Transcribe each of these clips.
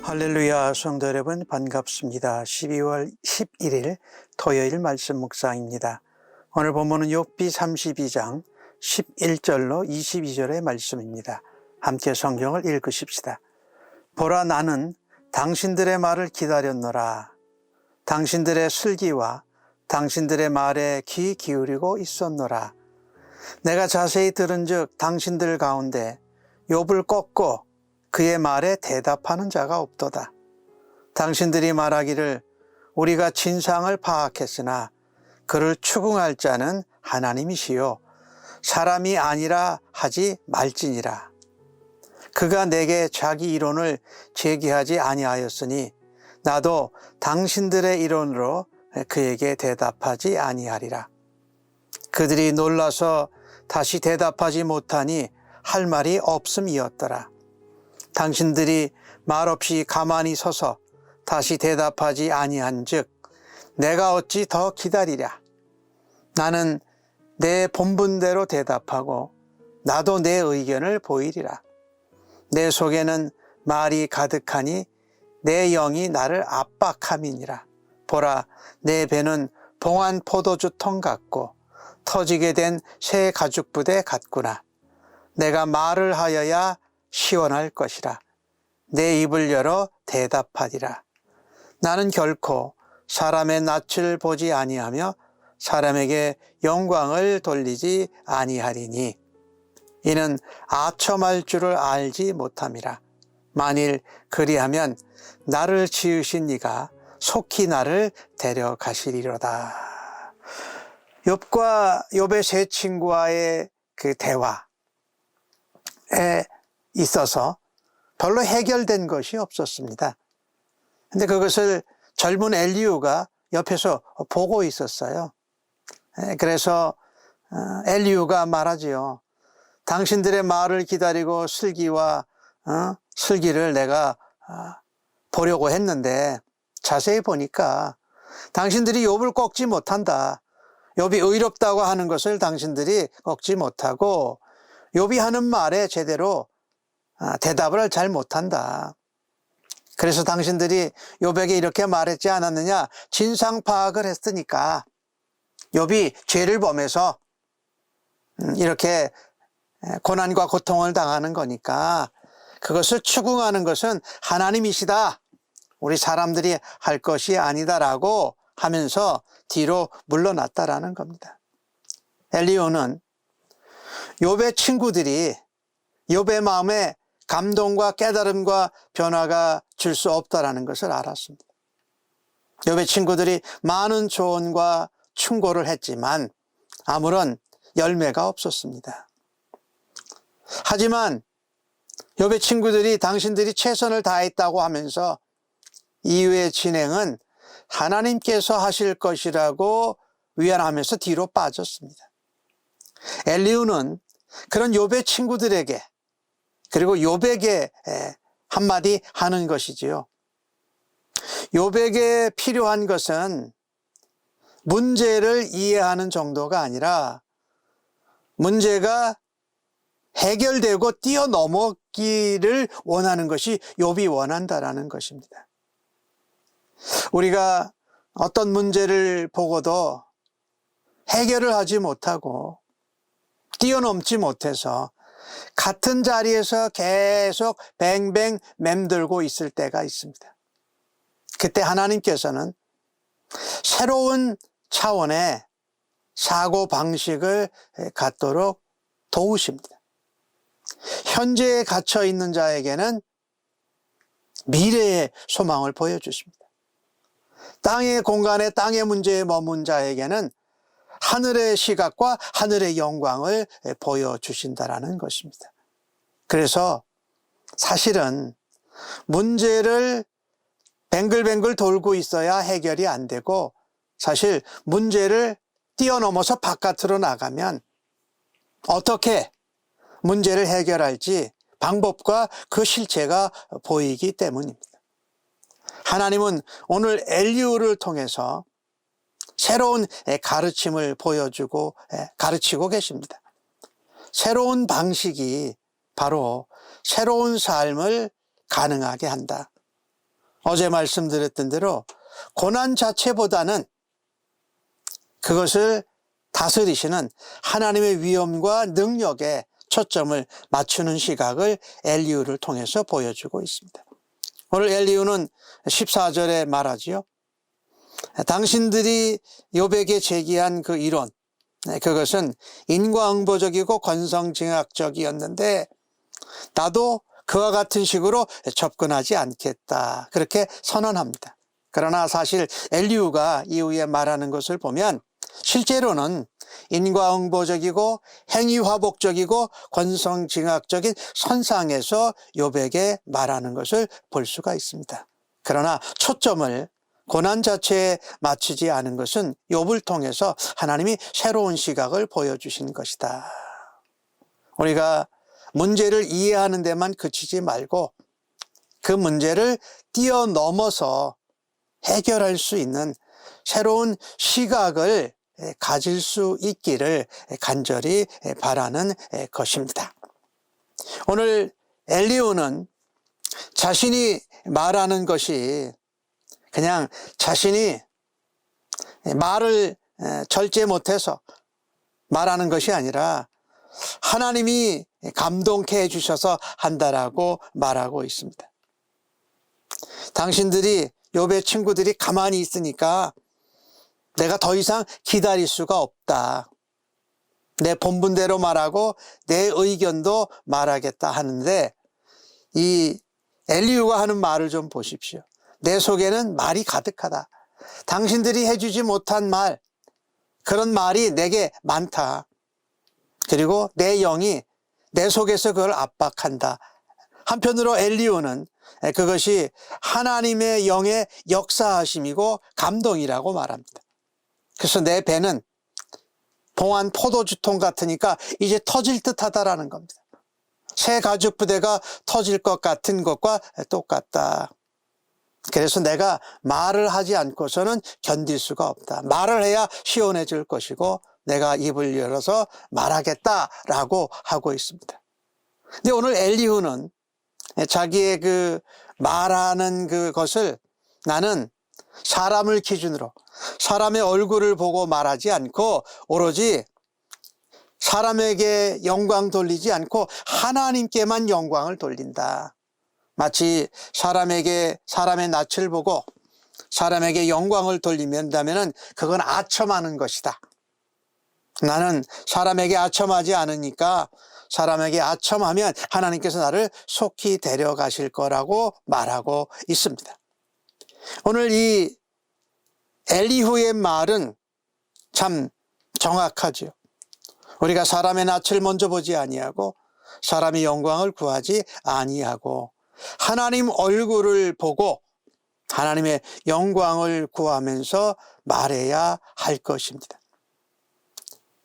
할렐루야, 성도 여러분 반갑습니다. 12월 11일 토요일 말씀 묵상입니다. 오늘 본문은 욥기 32장 11절로 22절의 말씀입니다. 함께 성경을 읽으십시다. 보라, 나는 당신들의 말을 기다렸노라. 당신들의 슬기와 당신들의 말에 귀 기울이고 있었노라. 내가 자세히 들은즉 당신들 가운데 욥을 꺾고 그의 말에 대답하는 자가 없도다. 당신들이 말하기를 우리가 진상을 파악했으나 그를 추궁할 자는 하나님이시요 사람이 아니라 하지 말지니라. 그가 내게 자기 이론을 제기하지 아니하였으니 나도 당신들의 이론으로 그에게 대답하지 아니하리라. 그들이 놀라서 다시 대답하지 못하니 할 말이 없음이었더라. 당신들이 말없이 가만히 서서 다시 대답하지 아니한즉 내가 어찌 더 기다리랴. 나는 내 본분대로 대답하고 나도 내 의견을 보이리라. 내 속에는 말이 가득하니 내 영이 나를 압박함이니라. 보라, 내 배는 봉한 포도주 통 같고 터지게 된 새 가죽 부대 같구나. 내가 말을 하여야 시원할 것이라. 내 입을 열어 대답하리라. 나는 결코 사람의 낯을 보지 아니하며 사람에게 영광을 돌리지 아니하리니 이는 아첨할 줄을 알지 못함이라. 만일 그리하면 나를 지으신 이가 속히 나를 데려가시리로다. 욥과 욥의 세 친구와의 그 대화에 있어서 별로 해결된 것이 없었습니다. 근데 그것을 젊은 엘리후가 옆에서 보고 있었어요. 그래서 엘리후가 말하지요. 당신들의 말을 기다리고 슬기와 슬기를 내가 보려고 했는데 자세히 보니까 당신들이 욥을 꺾지 못한다. 욥이 의롭다고 하는 것을 당신들이 꺾지 못하고 욥이 하는 말에 제대로 대답을 잘 못한다. 그래서 당신들이 욥에게 이렇게 말했지 않았느냐. 진상 파악을 했으니까 욥이 죄를 범해서 이렇게 고난과 고통을 당하는 거니까 그것을 추궁하는 것은 하나님이시다. 우리 사람들이 할 것이 아니다라고 하면서 뒤로 물러났다라는 겁니다. 엘리후는 욥의 친구들이 욥의 마음에 감동과 깨달음과 변화가 줄 수 없다라는 것을 알았습니다. 욥의 친구들이 많은 조언과 충고를 했지만 아무런 열매가 없었습니다. 하지만 욥의 친구들이 당신들이 최선을 다했다고 하면서 이후의 진행은 하나님께서 하실 것이라고 위안하면서 뒤로 빠졌습니다. 엘리후는 그런 욥의 친구들에게 그리고 욥에게 한마디 하는 것이지요. 욥에게 필요한 것은 문제를 이해하는 정도가 아니라 문제가 해결되고 뛰어넘기를 원하는 것이 욥이 원한다라는 것입니다. 우리가 어떤 문제를 보고도 해결을 하지 못하고 뛰어넘지 못해서 같은 자리에서 계속 뱅뱅 맴돌고 있을 때가 있습니다. 그때 하나님께서는 새로운 차원의 사고방식을 갖도록 도우십니다. 현재에 갇혀 있는 자에게는 미래의 소망을 보여주십니다. 땅의 공간에 땅의 문제에 머문 자에게는 하늘의 시각과 하늘의 영광을 보여주신다라는 것입니다. 그래서 사실은 문제를 뱅글뱅글 돌고 있어야 해결이 안 되고 사실 문제를 뛰어넘어서 바깥으로 나가면 어떻게 문제를 해결할지 방법과 그 실체가 보이기 때문입니다. 하나님은 오늘 엘리후를 통해서 새로운 가르침을 보여주고 가르치고 계십니다. 새로운 방식이 바로 새로운 삶을 가능하게 한다. 어제 말씀드렸던 대로 고난 자체보다는 그것을 다스리시는 하나님의 위엄과 능력에 초점을 맞추는 시각을 엘리후를 통해서 보여주고 있습니다. 오늘 엘리후는 14절에 말하지요. 당신들이 욥에게 제기한 그 이론, 그것은 인과응보적이고 권성징악적이었는데 나도 그와 같은 식으로 접근하지 않겠다, 그렇게 선언합니다. 그러나 사실 엘리후가 이후에 말하는 것을 보면 실제로는 인과응보적이고 행위화복적이고 권성징악적인 선상에서 욥에게 말하는 것을 볼 수가 있습니다. 그러나 초점을 고난 자체에 맞추지 않은 것은 욥을 통해서 하나님이 새로운 시각을 보여주신 것이다. 우리가 문제를 이해하는 데만 그치지 말고 그 문제를 뛰어넘어서 해결할 수 있는 새로운 시각을 가질 수 있기를 간절히 바라는 것입니다. 오늘 엘리후는 자신이 말하는 것이 그냥 자신이 말을 절제 못해서 말하는 것이 아니라 하나님이 감동케 해주셔서 한다라고 말하고 있습니다. 당신들이 욥의 친구들이 가만히 있으니까 내가 더 이상 기다릴 수가 없다. 내 본분대로 말하고 내 의견도 말하겠다 하는데 이 엘리후가 하는 말을 좀 보십시오. 내 속에는 말이 가득하다. 당신들이 해주지 못한 말, 그런 말이 내게 많다. 그리고 내 영이 내 속에서 그걸 압박한다. 한편으로 엘리후는 그것이 하나님의 영의 역사하심이고 감동이라고 말합니다. 그래서 내 배는 봉한 포도주통 같으니까 이제 터질 듯하다라는 겁니다. 새 가죽 부대가 터질 것 같은 것과 똑같다. 그래서 내가 말을 하지 않고서는 견딜 수가 없다. 말을 해야 시원해질 것이고 내가 입을 열어서 말하겠다라고 하고 있습니다. 근데 오늘 엘리후는 자기의 그 말하는 그것을 나는 사람을 기준으로 사람의 얼굴을 보고 말하지 않고 오로지 사람에게 영광 돌리지 않고 하나님께만 영광을 돌린다. 마치 사람에게 사람의 낯을 보고 사람에게 영광을 돌리면다면은 그건 아첨하는 것이다. 나는 사람에게 아첨하지 않으니까 사람에게 아첨하면 하나님께서 나를 속히 데려가실 거라고 말하고 있습니다. 오늘 이 엘리후의 말은 참 정확하죠. 우리가 사람의 낯을 먼저 보지 아니하고 사람의 영광을 구하지 아니하고 하나님 얼굴을 보고 하나님의 영광을 구하면서 말해야 할 것입니다.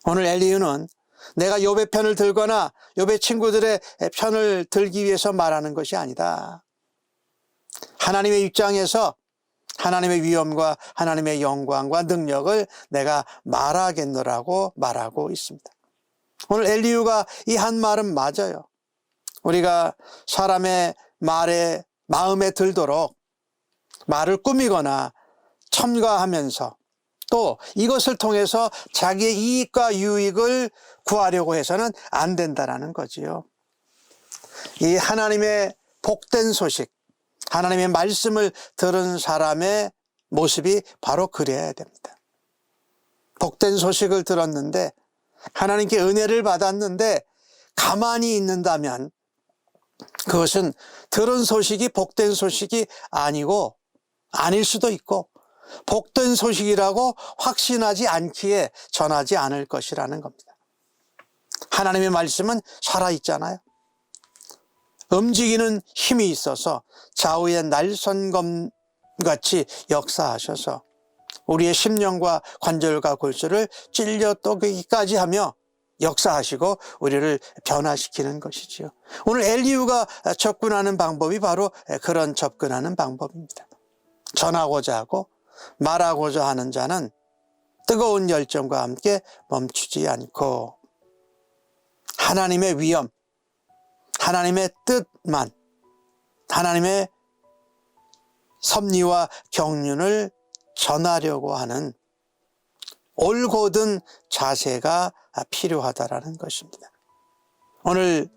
오늘 엘리후는 내가 욥의 편을 들거나 욥의 친구들의 편을 들기 위해서 말하는 것이 아니다. 하나님의 입장에서 하나님의 위엄과 하나님의 영광과 능력을 내가 말하겠노라고 말하고 있습니다. 오늘 엘리후가 이 한 말은 맞아요. 우리가 사람의 말에 마음에 들도록 말을 꾸미거나 첨가하면서 또 이것을 통해서 자기의 이익과 유익을 구하려고 해서는 안 된다라는 거지요. 이 하나님의 복된 소식, 하나님의 말씀을 들은 사람의 모습이 바로 그래야 됩니다. 복된 소식을 들었는데 하나님께 은혜를 받았는데 가만히 있는다면 그것은 들은 소식이 복된 소식이 아니고 아닐 수도 있고 복된 소식이라고 확신하지 않기에 전하지 않을 것이라는 겁니다. 하나님의 말씀은 살아있잖아요. 움직이는 힘이 있어서 좌우의 날선검같이 역사하셔서 우리의 심령과 관절과 골수를 찔려 떠기까지 하며 역사하시고 우리를 변화시키는 것이지요. 오늘 엘리후가 접근하는 방법이 바로 그런 접근하는 방법입니다. 전하고자 하고 말하고자 하는 자는 뜨거운 열정과 함께 멈추지 않고 하나님의 위엄, 하나님의 뜻만, 하나님의 섭리와 경륜을 전하려고 하는 올곧은 자세가 필요하다라는 것입니다. 오늘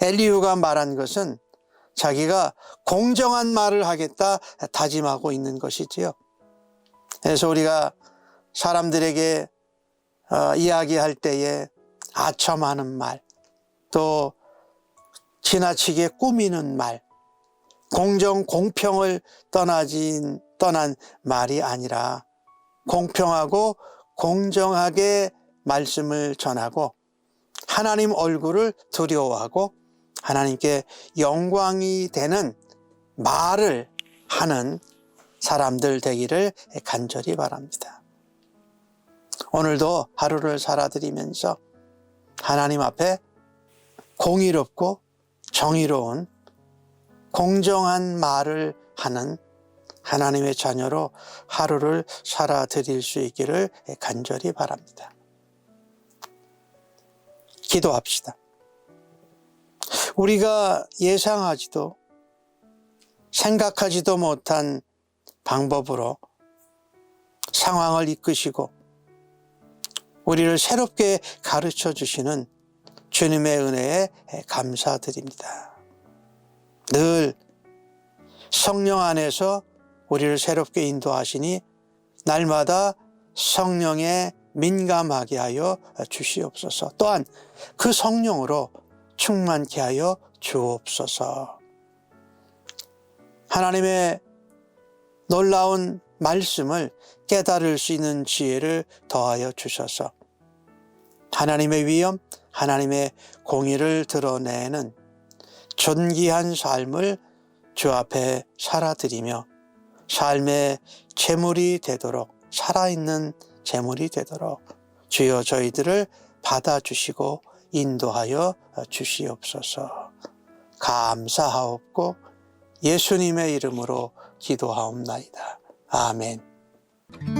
엘리후가 말한 것은 자기가 공정한 말을 하겠다 다짐하고 있는 것이지요. 그래서 우리가 사람들에게 이야기할 때에 아첨하는 말, 또 지나치게 꾸미는 말, 공정, 공평을 떠난 말이 아니라 공평하고 공정하게 말씀을 전하고 하나님 얼굴을 두려워하고 하나님께 영광이 되는 말을 하는 사람들 되기를 간절히 바랍니다. 오늘도 하루를 살아드리면서 하나님 앞에 공의롭고 정의로운 공정한 말을 하는 하나님의 자녀로 하루를 살아드릴 수 있기를 간절히 바랍니다. 기도합시다. 우리가 예상하지도 생각하지도 못한 방법으로 상황을 이끄시고 우리를 새롭게 가르쳐 주시는 주님의 은혜에 감사드립니다. 늘 성령 안에서 우리를 새롭게 인도하시니 날마다 성령에 민감하게 하여 주시옵소서. 또한 그 성령으로 충만케 하여 주옵소서. 하나님의 놀라운 말씀을 깨달을 수 있는 지혜를 더하여 주셔서 하나님의 위엄, 하나님의 공의를 드러내는 존귀한 삶을 주 앞에 살아드리며 삶의 제물이 되도록, 살아있는 제물이 되도록 주여 저희들을 받아주시고 인도하여 주시옵소서. 감사하옵고 예수님의 이름으로 기도하옵나이다. 아멘.